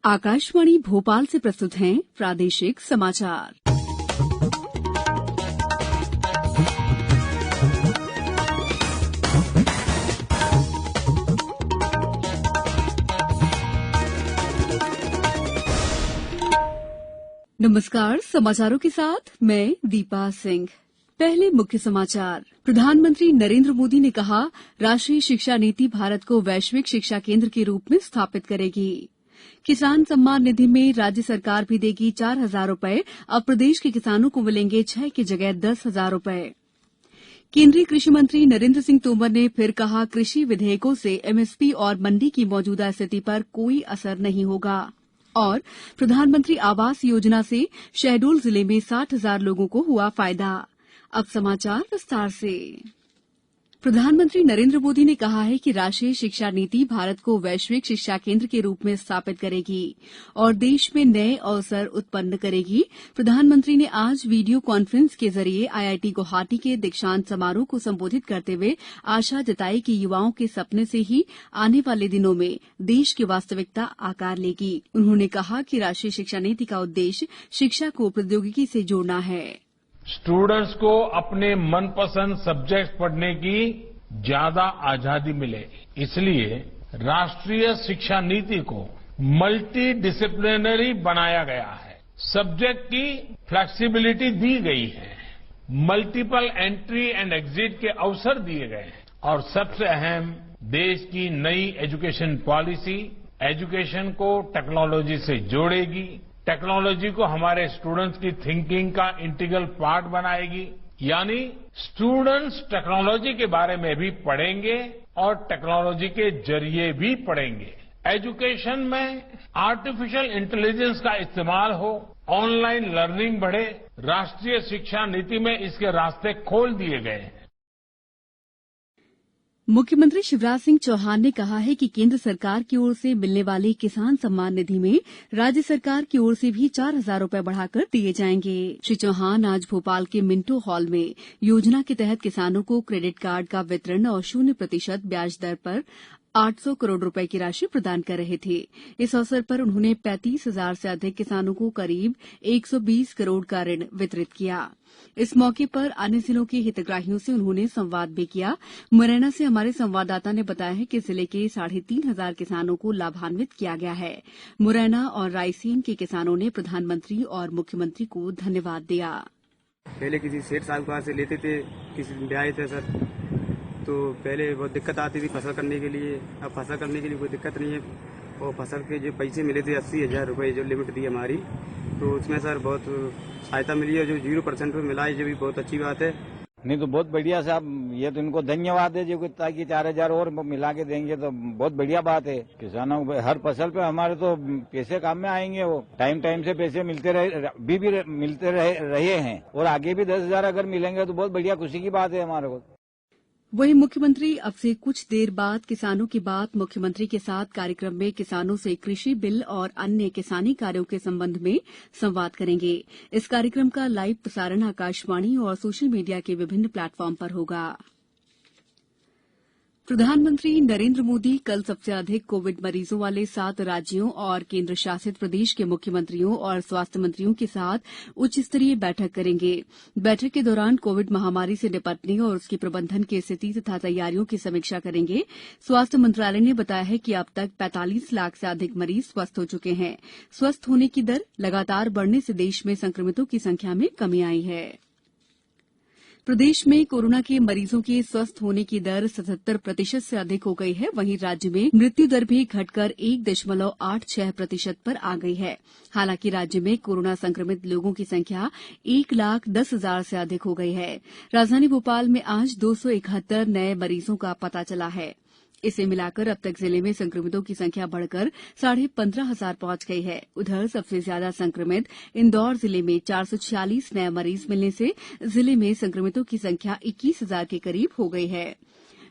आकाशवाणी भोपाल से प्रस्तुत हैं प्रादेशिक समाचार। नमस्कार, समाचारों के साथ मैं दीपा सिंह। पहले मुख्य समाचार। प्रधानमंत्री नरेंद्र मोदी ने कहा, राष्ट्रीय शिक्षा नीति भारत को वैश्विक शिक्षा केंद्र के रूप में स्थापित करेगी। किसान सम्मान निधि में राज्य सरकार भी देगी 4,000 रूपये। अब प्रदेश के किसानों को मिलेंगे 6 की जगह 10,000 रूपये। केंद्रीय कृषि मंत्री नरेंद्र सिंह तोमर ने फिर कहा, कृषि विधेयकों से एमएसपी और मंडी की मौजूदा स्थिति पर कोई असर नहीं होगा। और प्रधानमंत्री आवास योजना से शहडोल जिले में 60,000 लोगों को हुआ फायदा। अब समाचार विस्तार से। प्रधानमंत्री नरेंद्र मोदी ने कहा है कि राष्ट्रीय शिक्षा नीति भारत को वैश्विक शिक्षा केंद्र के रूप में स्थापित करेगी और देश में नए अवसर उत्पन्न करेगी। प्रधानमंत्री ने आज वीडियो कॉन्फ्रेंस के जरिए आईआईटी गुवाहाटी के दीक्षांत समारोह को संबोधित करते हुए आशा जताई कि युवाओं के सपने से ही आने वाले दिनों में देश की वास्तविकता आकार लेगी। उन्होंने कहा कि राष्ट्रीय शिक्षा नीति का उद्देश्य शिक्षा को प्रौद्योगिकी से जोड़ना है। स्टूडेंट्स को अपने मनपसंद सब्जेक्ट पढ़ने की ज्यादा आजादी मिले, इसलिए राष्ट्रीय शिक्षा नीति को मल्टी डिसिप्लिनरी बनाया गया है। सब्जेक्ट की फ्लेक्सिबिलिटी दी गई है, मल्टीपल एंट्री एंड एग्जिट के अवसर दिए गए हैं और सबसे अहम, देश की नई एजुकेशन पॉलिसी एजुकेशन को टेक्नोलॉजी से जोड़ेगी, टेक्नोलॉजी को हमारे स्टूडेंट्स की थिंकिंग का इंटीग्रल पार्ट बनाएगी। यानी स्टूडेंट्स टेक्नोलॉजी के बारे में भी पढ़ेंगे और टेक्नोलॉजी के जरिए भी पढ़ेंगे। एजुकेशन में आर्टिफिशियल इंटेलिजेंस का इस्तेमाल हो, ऑनलाइन लर्निंग बढ़े, राष्ट्रीय शिक्षा नीति में इसके रास्ते खोल दिए गए हैं। मुख्यमंत्री शिवराज सिंह चौहान ने कहा है कि केंद्र सरकार की ओर से मिलने वाली किसान सम्मान निधि में राज्य सरकार की ओर से भी 4,000 रूपये बढ़ाकर दिए जाएंगे। श्री चौहान आज भोपाल के मिंटो हॉल में योजना के तहत किसानों को क्रेडिट कार्ड का वितरण और 0% ब्याज दर पर 800 करोड़ रुपए की राशि प्रदान कर रहे थे। इस अवसर पर उन्होंने 35,000 से अधिक किसानों को करीब 120 करोड़ का ऋण वितरित किया। इस मौके पर अन्य जिलों के हितग्राहियों से उन्होंने संवाद भी किया। मुरैना से हमारे संवाददाता ने बताया है कि जिले के 3,500 किसानों को लाभान्वित किया गया है। मुरैना और रायसेन के किसानों ने प्रधानमंत्री और मुख्यमंत्री को धन्यवाद दिया। पहले किसी सेठ साहूकार से लेते थे, किसी ब्याज थे सर, तो पहले बहुत दिक्कत आती थी फसल करने के लिए। अब फसल करने के लिए कोई दिक्कत नहीं है और फसल के जो पैसे मिले थे 80,000 रुपये जो लिमिट थी हमारी, तो उसमें सर बहुत सहायता मिली है। जो 0% पे मिला है, जो भी बहुत अच्छी बात है। नहीं तो बहुत बढ़िया साहब, ये तो इनको धन्यवाद है जो ताकि 4,000 और मिला के देंगे तो बहुत बढ़िया बात है। किसानों को हर फसल पे हमारे तो पैसे काम में आएंगे। वो टाइम से पैसे मिलते रहे हैं और आगे भी 10,000 अगर मिलेंगे तो बहुत बढ़िया खुशी की बात है हमारे को। वहीं मुख्यमंत्री अब से कुछ देर बाद किसानों की बात मुख्यमंत्री के साथ कार्यक्रम में किसानों से कृषि बिल और अन्य किसानी कार्यों के संबंध में संवाद करेंगे। इस कार्यक्रम का लाइव प्रसारण आकाशवाणी और सोशल मीडिया के विभिन्न प्लेटफॉर्म पर होगा। प्रधानमंत्री नरेंद्र मोदी कल सबसे अधिक कोविड मरीजों वाले 7 राज्यों और केंद्र शासित प्रदेश के मुख्यमंत्रियों और स्वास्थ्य मंत्रियों के साथ उच्च स्तरीय बैठक करेंगे। बैठक के दौरान कोविड महामारी से निपटने और उसके प्रबंधन की स्थिति तथा तैयारियों की समीक्षा करेंगे। स्वास्थ्य मंत्रालय ने बताया है कि अब तक 45 लाख से अधिक मरीज स्वस्थ हो चुके हैं। स्वस्थ होने की दर लगातार बढ़ने से देश में संक्रमितों की संख्या में कमी आई है। प्रदेश में कोरोना के मरीजों के स्वस्थ होने की दर 77% से अधिक हो गई है। वहीं राज्य में मृत्यु दर भी घटकर 1.86% पर आ गई है। हालांकि राज्य में कोरोना संक्रमित लोगों की संख्या 1,10,000 से अधिक हो गई है। राजधानी भोपाल में आज 271 नए मरीजों का पता चला है। इसे मिलाकर अब तक जिले में संक्रमितों की संख्या बढ़कर 15,500 पहुंच गई है। उधर सबसे ज्यादा संक्रमित इंदौर जिले में 446 नए मरीज मिलने से जिले में संक्रमितों की संख्या 21,000 के करीब हो गई है।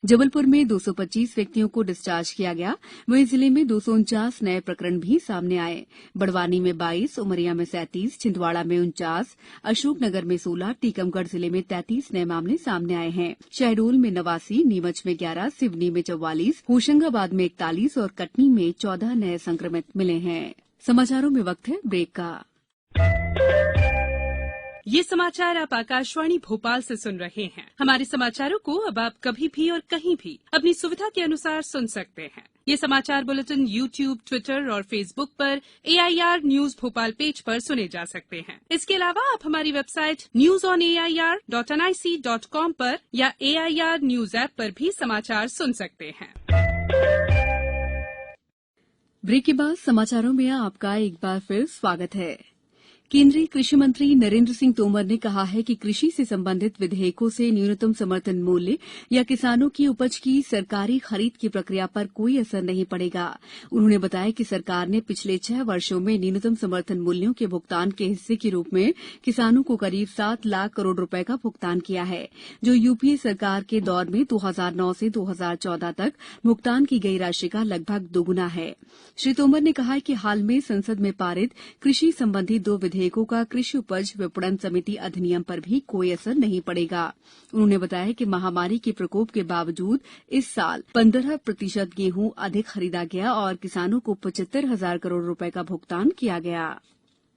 जबलपुर में 225 व्यक्तियों को डिस्चार्ज किया गया। वहीं जिले में 249 नए प्रकरण भी सामने आए। बड़वानी में 22, उमरिया में 37, छिंदवाड़ा में 49, अशोकनगर में 16, टीकमगढ़ जिले में 33 नए मामले सामने आए हैं। शहडोल में 89, नीमच में 11, सिवनी में 44, होशंगाबाद में 41 और कटनी में 14 नए संक्रमित मिले हैं। समाचारों में वक्त है ब्रेक का। ये समाचार आप आकाशवाणी भोपाल से सुन रहे हैं। हमारे समाचारों को अब आप कभी भी और कहीं भी अपनी सुविधा के अनुसार सुन सकते हैं। ये समाचार बुलेटिन YouTube, ट्विटर और फेसबुक पर AIR न्यूज भोपाल पेज पर सुने जा सकते हैं। इसके अलावा आप हमारी वेबसाइट newsonair.nic.com पर या AIR न्यूज ऐप पर भी समाचार सुन सकते हैं। ब्रेक के बाद समाचारों में आपका एक बार फिर स्वागत है। केंद्रीय कृषि मंत्री नरेंद्र सिंह तोमर ने कहा है कि कृषि से संबंधित विधेयकों से न्यूनतम समर्थन मूल्य या किसानों की उपज की सरकारी खरीद की प्रक्रिया पर कोई असर नहीं पड़ेगा। उन्होंने बताया कि सरकार ने पिछले 6 वर्षों में न्यूनतम समर्थन मूल्यों के भुगतान के हिस्से के रूप में किसानों को करीब 7 लाख करोड़ रुपए का भुगतान किया है, जो यूपीए सरकार के दौर में 2009 से 2014 तक भुगतान की गई राशि का लगभग दोगुना है। श्री तोमर ने कहा कि हाल में संसद में पारित कृषि संबंधी 2 विधेयकों का कृषि उपज विपणन समिति अधिनियम पर भी कोई असर नहीं पड़ेगा। उन्होंने बताया कि महामारी के प्रकोप के बावजूद इस साल 15% गेहूं अधिक खरीदा गया और किसानों को 75,000 करोड़ रुपए का भुगतान किया गया।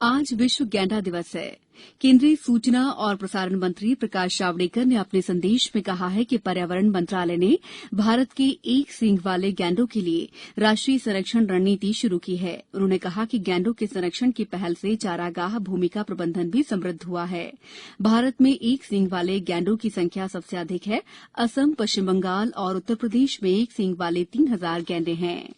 आज विश्व गैंडा दिवस है। केंद्रीय सूचना और प्रसारण मंत्री प्रकाश जावड़ेकर ने अपने संदेश में कहा है कि पर्यावरण मंत्रालय ने भारत के एक सींग वाले गैंडों के लिए राष्ट्रीय संरक्षण रणनीति शुरू की है। उन्होंने कहा कि गैंडों के संरक्षण की पहल से चारागाह भूमि का प्रबंधन भी समृद्ध हुआ है। भारत में एक सींग वाले गैंडों की संख्या सबसे अधिक है। असम, पश्चिम बंगाल और उत्तर प्रदेश में एक सींग वाले 3,000 गैंडे हैं।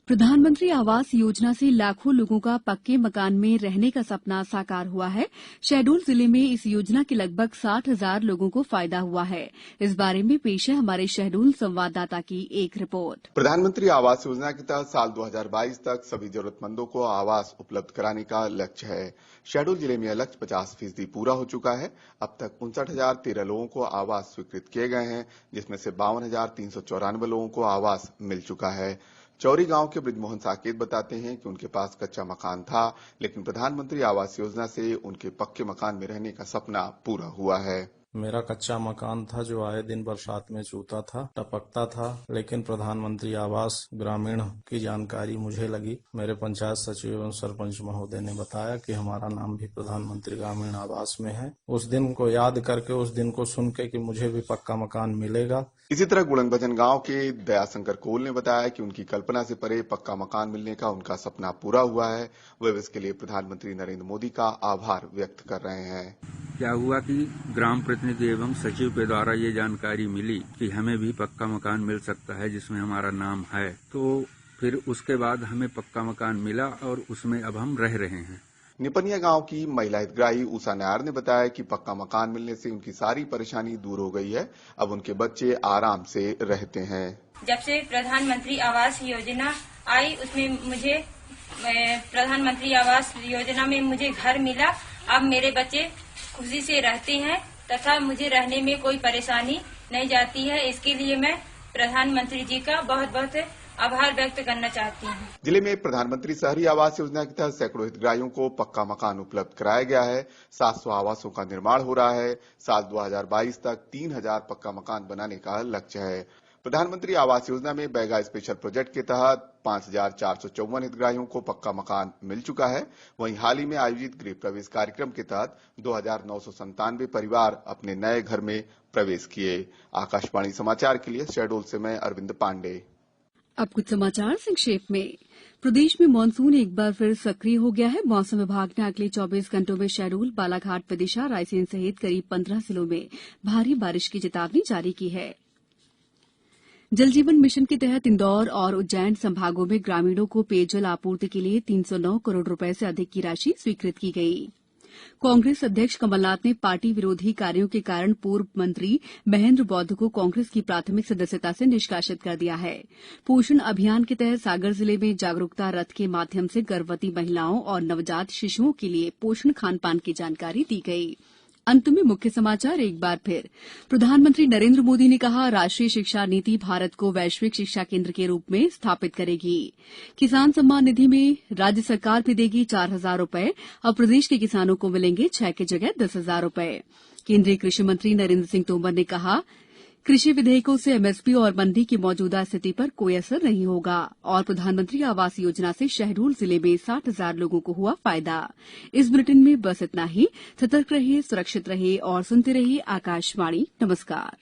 प्रधानमंत्री आवास योजना से लाखों लोगों का पक्के मकान में रहने का सपना साकार हुआ है। शहडोल जिले में इस योजना के लगभग 60,000 लोगों को फायदा हुआ है। इस बारे में पेश है हमारे शहडोल संवाददाता की एक रिपोर्ट। प्रधानमंत्री आवास योजना के तहत साल 2022 तक सभी जरूरतमंदों को आवास उपलब्ध कराने का लक्ष्य है। शहडोल जिले में यह लक्ष्य 50% पूरा हो चुका है। अब तक 59,013 लोगों को आवास स्वीकृत किए गए हैं, जिसमें से 52,394 लोगों को आवास मिल चुका है। चौरी गांव के बृजमोहन साकेत बताते हैं कि उनके पास कच्चा मकान था, लेकिन प्रधानमंत्री आवास योजना से उनके पक्के मकान में रहने का सपना पूरा हुआ है। मेरा कच्चा मकान था जो आए दिन बरसात में चूता था, टपकता था, लेकिन प्रधानमंत्री आवास ग्रामीण की जानकारी मुझे लगी। मेरे पंचायत सचिव एवं सरपंच महोदय ने बताया कि हमारा नाम भी प्रधानमंत्री ग्रामीण आवास में है। उस दिन को याद करके, उस दिन को सुन के कि मुझे भी पक्का मकान मिलेगा। इसी तरह गुड़नभजन गांव के दयाशंकर कोल ने बताया कि उनकी कल्पना से परे पक्का मकान मिलने का उनका सपना पूरा हुआ है। वे इसके लिए प्रधानमंत्री नरेंद्र मोदी का आभार व्यक्त कर रहे हैं। क्या हुआ कि ग्राम प्रतिनिधि एवं सचिव के द्वारा ये जानकारी मिली कि हमें भी पक्का मकान मिल सकता है जिसमें हमारा नाम है, तो फिर उसके बाद हमें पक्का मकान मिला और उसमें अब हम रह रहे हैं। निपनिया गांव की महिला हितग्राही उषा नायर ने बताया कि पक्का मकान मिलने से उनकी सारी परेशानी दूर हो गई है। अब उनके बच्चे आराम से रहते हैं। जब से प्रधानमंत्री आवास योजना आई, उसमें मुझे प्रधानमंत्री आवास योजना में मुझे घर मिला। अब मेरे बच्चे खुशी से रहते हैं तथा मुझे रहने में कोई परेशानी नहीं जाती है। इसके लिए मैं प्रधानमंत्री जी का बहुत बहुत आभार व्यक्त करना चाहती हूँ। जिले में प्रधानमंत्री शहरी आवास योजना के तहत सैकड़ों हितग्राहियों को पक्का मकान उपलब्ध कराया गया है। 700 आवासों का निर्माण हो रहा है। साल 2022 तक 3,000 पक्का मकान बनाने का लक्ष्य है। प्रधानमंत्री आवास योजना में बैगा स्पेशल प्रोजेक्ट के तहत 5,454 हितग्राहियों को पक्का मकान मिल चुका है। वहीं हाल ही में आयोजित गृह प्रवेश कार्यक्रम के तहत 2,997 परिवार अपने नए घर में प्रवेश किए। आकाशवाणी समाचार के लिए शहडोल से मैं अरविंद पांडे। अब कुछ समाचार संक्षेप में। प्रदेश में मानसून एक बार फिर सक्रिय हो गया है। मौसम विभाग ने अगले 24 घंटों में शहडोल, बालाघाट, विदिशा, रायसेन सहित करीब 15 जिलों में भारी बारिश की चेतावनी जारी की है। जल जीवन मिशन के तहत इंदौर और उज्जैन संभागों में ग्रामीणों को पेयजल आपूर्ति के लिए 309 करोड़ रुपए से अधिक की राशि स्वीकृत की गई। कांग्रेस अध्यक्ष कमलनाथ ने पार्टी विरोधी कार्यों के कारण पूर्व मंत्री महेंद्र बौद्ध को कांग्रेस की प्राथमिक सदस्यता से निष्कासित कर दिया है। पोषण अभियान के तहत सागर जिले में जागरूकता रथ के माध्यम से गर्भवती महिलाओं और नवजात शिशुओं के लिए पोषण खान पान की जानकारी दी गई। अंत में मुख्य समाचार एक बार फिर। प्रधानमंत्री नरेंद्र मोदी ने कहा, राष्ट्रीय शिक्षा नीति भारत को वैश्विक शिक्षा केंद्र के रूप में स्थापित करेगी। किसान सम्मान निधि में राज्य सरकार भी देगी 4,000 रुपए। अब प्रदेश के किसानों को मिलेंगे 6 की जगह 10,000 रुपए। केंद्रीय कृषि मंत्री नरेंद्र सिंह तोमर ने कहा कृषि विधेयकों से एमएसपी और मंडी की मौजूदा स्थिति पर कोई असर नहीं होगा और प्रधानमंत्री आवास योजना से शहडोल जिले में 60,000 लोगों को हुआ फायदा। इस बुलेटिन में बस इतना ही। सतर्क रहिए, सुरक्षित रहिए और सुनते रहिए आकाशवाणी। नमस्कार।